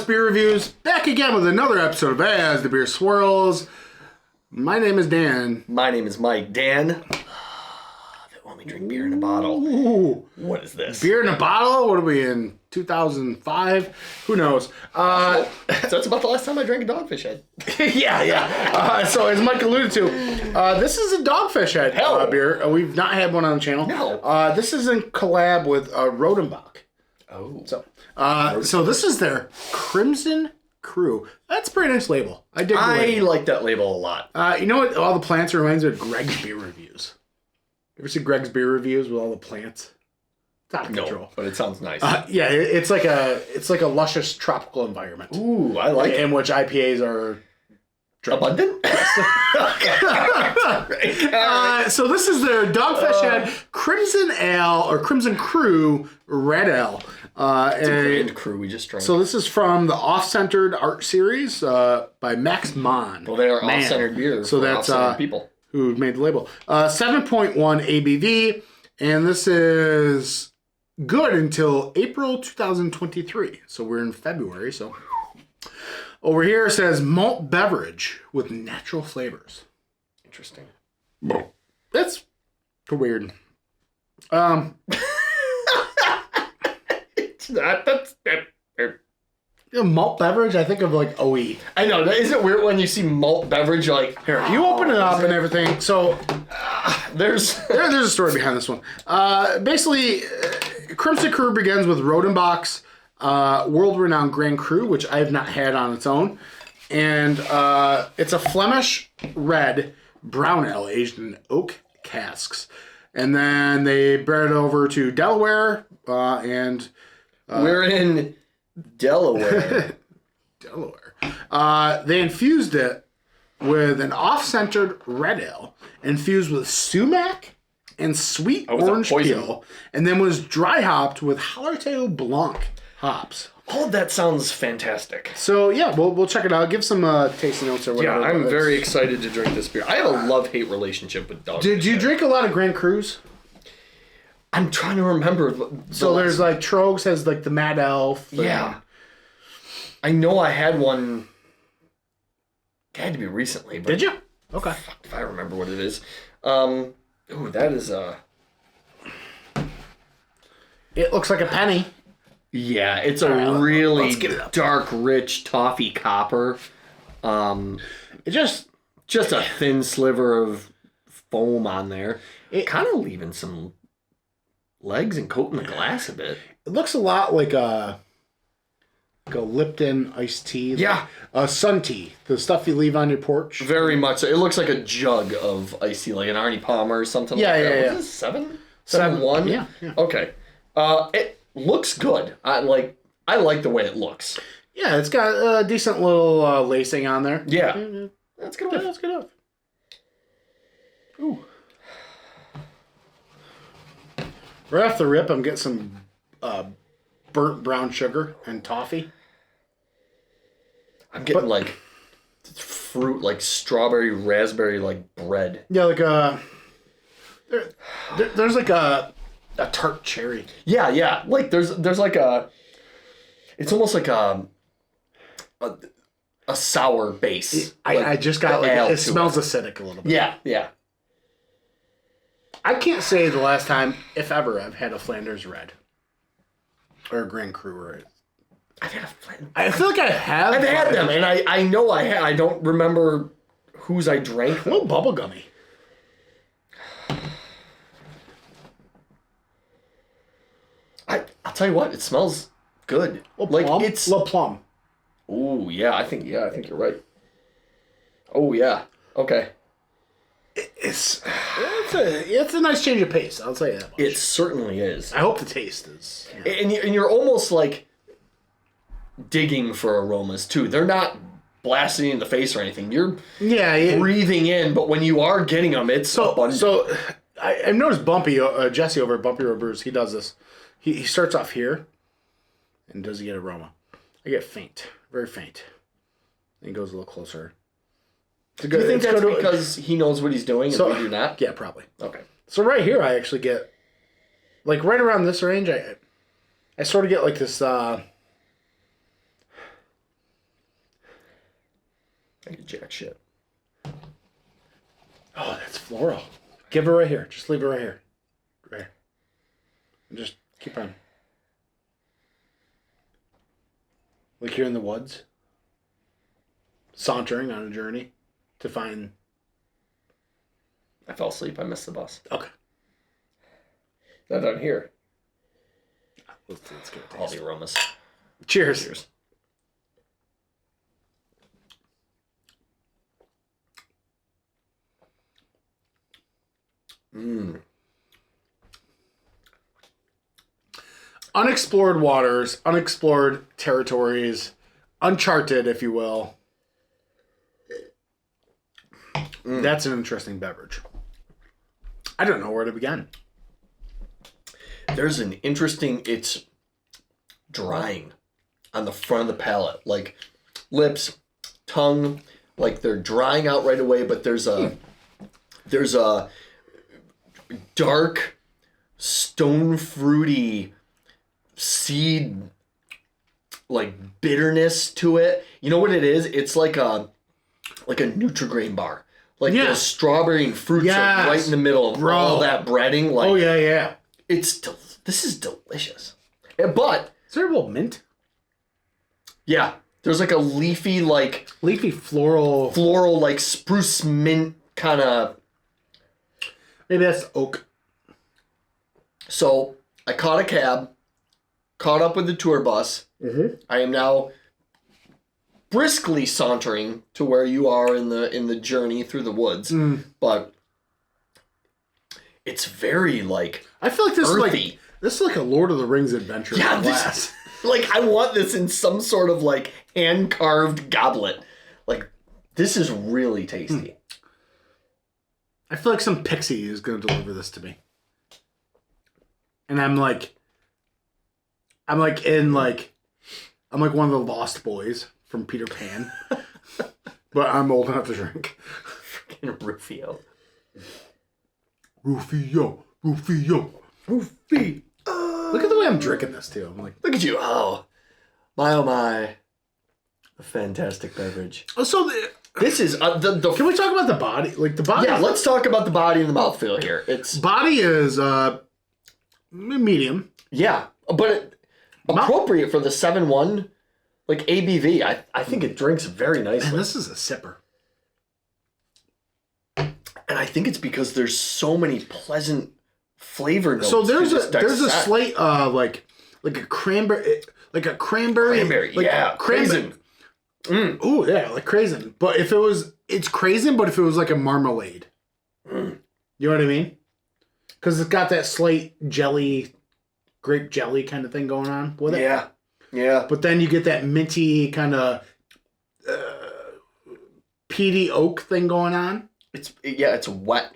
Beer Reviews, back again with another episode of As the Beer Swirls. My name is Dan. My name is Mike. Dan, they want me to drink beer in a bottle. Ooh. What is this? Beer in a bottle? What are we in, 2005? Who knows? So that's about the last time I drank a Dogfish Head. yeah. So as Mike alluded to, this is a Dogfish Head beer. We've not had one on the channel. No. This is in collab with Rodenbach. Oh. So this is their Crimson Cru. That's a pretty nice label. I dig the label. like that label a lot. You know what all the plants reminds me of? Greg's Beer Reviews. Ever see Greg's Beer Reviews with all the plants? It's out of control. No, but it sounds nice. Yeah, it's like a luscious tropical environment. Ooh, I like it. In which IPAs are abundant? So this is their Dogfish Head Crimson Ale or Crimson Cru Red Ale. It's a Grand Cru we just drank. So this is from the Off-Centered Art Series by Max Mann. Well, they are off-centered beer. So that's people who made the label. 7.1 ABV, and this is good until April 2023. So we're in February. So over here it says malt beverage with natural flavors. Interesting. That's weird. Malt beverage, I think of like OE. I know. Is it weird when you see malt beverage? Like, here, you open it up and everything. So there's a story behind this one. Basically, Crimson Cru begins with Rodenbach's world-renowned Grand Cru, which I have not had on its own, and it's a Flemish red brown ale aged in oak casks, and then they brought it over to Delaware and. We're in Delaware. They infused it with an off-centered red ale, infused with sumac and sweet orange peel, and then was dry hopped with Hallertau Blanc hops. All of that sounds fantastic. So yeah, we'll check it out. Give some tasting notes or whatever. Yeah, I'm very excited to drink this beer. I have a love-hate relationship with Dogfish. Did you drink a lot of Grand Crus? I'm trying to remember. So there's like Trogs has like the Mad Elf. Yeah. I know I had one. It had to be recently. But did you? Okay. Fuck if I remember what it is. Ooh, that is It looks like a penny. Yeah, it's a really dark, rich toffee copper. It just a thin sliver of foam on there. It kind of leaving some legs and coating the glass a bit. It looks a lot like a Lipton iced tea. Yeah. A sun tea. The stuff you leave on your porch. Very much so. It looks like a jug of iced tea, like an Arnie Palmer or something like that. Yeah. Was this 7-1? Yeah. Okay. It looks good. I like the way it looks. Yeah, it's got a decent little lacing on there. Yeah. That's good enough. That's good enough. Ooh. Right off the rip, I'm getting some burnt brown sugar and toffee. I'm getting like fruit, like strawberry, raspberry, like bread. Yeah, like there's like a tart cherry. Yeah. Like there's like it's almost like a sour base. I just got like it smells acidic a little bit. Yeah. I can't say the last time, if ever, I've had a Flanders Red or a Grand Cru. I've had a Flanders. I feel like I have. I've had them, and I know I had. I don't remember whose I drank. A little bubblegummy. I'll tell you what, it smells good. Like plum? It's a little plum. Oh yeah, I think you're right. Oh yeah, okay. It's a nice change of pace. I'll tell you that much. It certainly is. I hope the taste is. Yeah. And you're almost like digging for aromas too. They're not blasting you in the face or anything. You're breathing in, but when you are getting them, it's abundant. So I've noticed Jesse over at Bumpy Road Brews, he does this. He starts off here and doesn't get aroma. I get faint, very faint. And he goes a little closer. Do you think that's because he knows what he's doing and we do not? Yeah, probably. Okay. So right here, I actually get, like right around this range, I sort of get like this I get jack shit. Oh, that's floral. Give it right here. Just leave it right here. Right here. And just keep on. Like you're in the woods. Sauntering on a journey to find... I fell asleep. I missed the bus. Okay. Not down here. Let's get a All taste. the aromas. Cheers. Cheers. Mmm. Unexplored waters, unexplored territories, uncharted, if you will. That's an interesting beverage. I don't know where to begin. There's an interesting, it's drying on the front of the palate. Like lips, tongue, like they're drying out right away, but there's a dark, stone fruity seed like bitterness to it. You know what it is? It's like a Nutri-Grain bar. Like the strawberry and fruits are right in the middle of all that breading. Like, oh yeah. This is delicious. But is there a little mint? Yeah, there's like a leafy floral like spruce mint kind of. Maybe that's oak. So I caught a cab, caught up with the tour bus. Mm-hmm. I am now briskly sauntering to where you are in the journey through the woods, but it's very like I feel like this earthy. Is like a Lord of the Rings adventure. Yeah, glass. Like I want this in some sort of like hand carved goblet. Like this is really tasty. I feel like some pixie is going to deliver this to me, and I'm like one of the Lost Boys from Peter Pan, but I'm old enough to drink. Freaking Rufio. Rufio. Look at the way I'm drinking this too. I'm like, look at you. Oh my. A fantastic beverage. So this is the. Can we talk about the body? Like the body. Yeah, let's talk about the body and the mouthfeel here. It's body is medium. Yeah, but appropriate for the 7.1 like ABV. I think it drinks very nicely. And this is a sipper. And I think it's because there's so many pleasant flavor notes. So there's a slight like a cranberry cranberry, yeah, craisin. Oh yeah, like craisin. But if it's craisin, but if it was like a marmalade, you know what I mean? Because it's got that slight grape jelly kind of thing going on with it. Yeah. But then you get that minty kind of peaty oak thing going on. It's wet.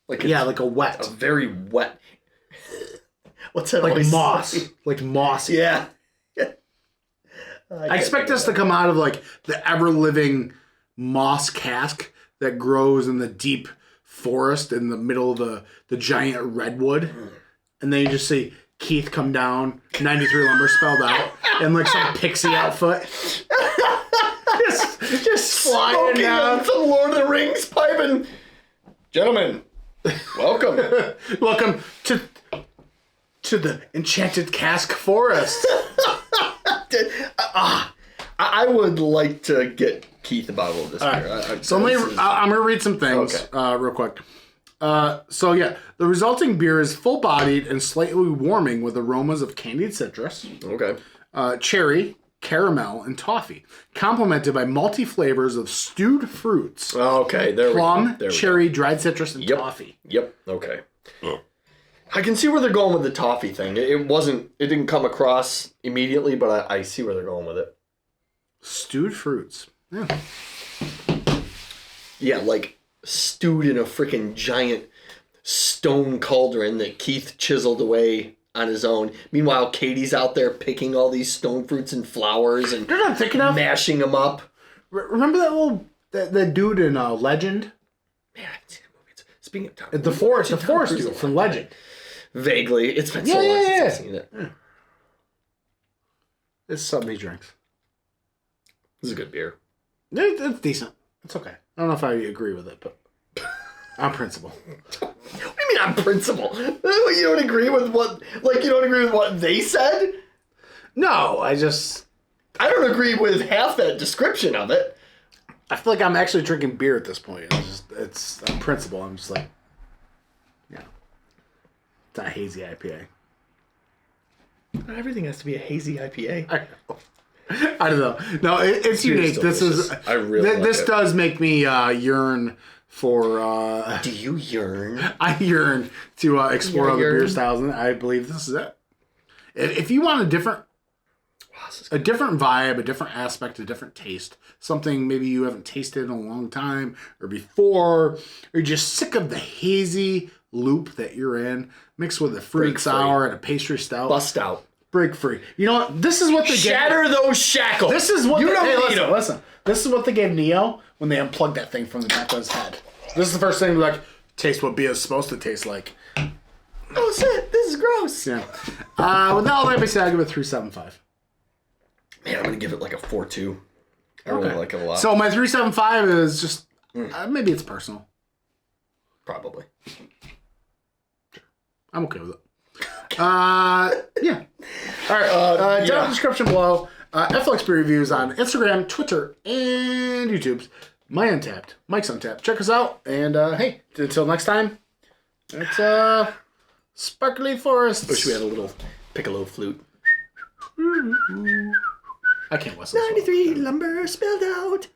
Like a wet. A very wet. What's that? Like moss. Like mossy. Yeah. I expect this to come out of like the ever-living moss cask that grows in the deep forest in the middle of the giant redwood. And then you just see Keith come down, 93 Lumber spelled out, in like some pixie outfit. just sliding down. The Lord of the Rings piping. Gentlemen, welcome. Welcome to the enchanted cask forest. I would like to get Keith a bottle of this beer. Right. I'm going to read some things real quick. The resulting beer is full-bodied and slightly warming with aromas of candied citrus, cherry, caramel, and toffee, complemented by malty flavors of stewed fruits. Plum, cherry, dried citrus, and toffee. Yep. Okay. I can see where they're going with the toffee thing. It didn't come across immediately, but I see where they're going with it. Stewed fruits. Yeah. Yeah, like stewed in a freaking giant stone cauldron that Keith chiseled away on his own. Meanwhile, Katie's out there picking all these stone fruits and flowers and mashing them up. Remember that dude in Legend? Man, I haven't seen that movie. Speaking of Tom, the forest dude from Legend. Vaguely, it's been so long since I've seen it. Yeah. It's something he drinks. This is a good beer. It's decent. It's okay. I don't know if I agree with it, but on principle. What do you mean on principle? You don't agree with what? Like you don't agree with what they said? No, I don't agree with half that description of it. I feel like I'm actually drinking beer at this point. It's on principle. I'm just like, yeah, it's not a hazy IPA. Not everything has to be a hazy IPA. I don't know. No, it's unique. This is. I really like this it. does make me yearn for. Do you yearn? I yearn to explore Yeah, other beer yearn. styles, and I believe this is it. If you want a different vibe, a different aspect, a different taste, something maybe you haven't tasted in a long time or before, or you're just sick of the hazy loop that you're in, mixed with a fruit sour and a pastry stout. Bust out. Break free. You know what? This is what they Shatter those shackles. This is what you don't need listen, them. listen. This is what they gave Neo when they unplugged that thing from the back of his head. This is the first thing like taste what beer is supposed to taste like. Oh shit! This is gross. Yeah. With all that being said, I'll give it 3.75. Man, I'm gonna give it like a 4.2. I really like it a lot. So my 3.75 is just maybe it's personal. Probably. I'm okay with it. Yeah. All right. Down in the description below, FLX Beer Reviews on Instagram, Twitter, and YouTube. Mike's Untapped. Check us out. And hey, until next time, it's Sparkly Forest. Wish we had a little piccolo flute. I can't whistle. 93 lumber spilled out.